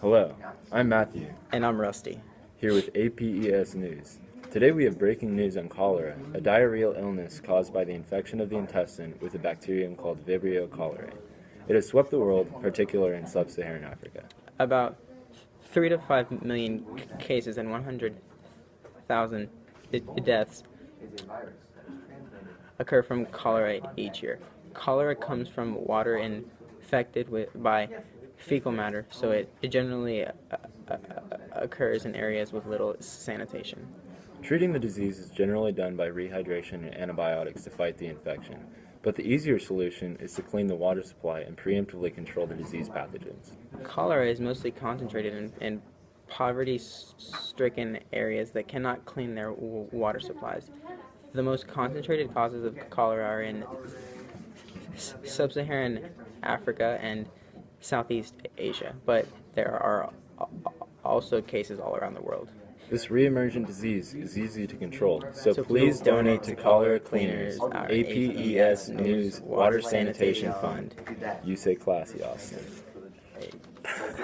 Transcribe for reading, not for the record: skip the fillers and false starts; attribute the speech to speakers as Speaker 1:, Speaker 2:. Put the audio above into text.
Speaker 1: Hello, I'm Matthew,
Speaker 2: And I'm Rusty.
Speaker 1: here with APES News. Today we have breaking news on cholera, a diarrheal illness caused by the infection of the intestine with a bacterium called Vibrio cholerae. It has swept the world, particularly in sub-Saharan Africa.
Speaker 2: About 3 to 5 million cases and 100,000 deaths occur from cholera each year. Cholera comes from water infected by fecal matter, so it generally occurs in areas with little sanitation.
Speaker 1: Treating the disease is generally done by rehydration and antibiotics to fight the infection, but the easier solution is to clean the water supply and preemptively control the disease pathogens.
Speaker 2: Cholera is mostly concentrated in poverty-stricken areas that cannot clean their water supplies. The most concentrated causes of cholera are in sub-Saharan Africa and Southeast Asia, but there are also cases all around the world.
Speaker 1: This re-emergent disease is easy to control, so please donate to Cholera Cleaners, our APES News Water Sanitation Fund. You say classy, Austin.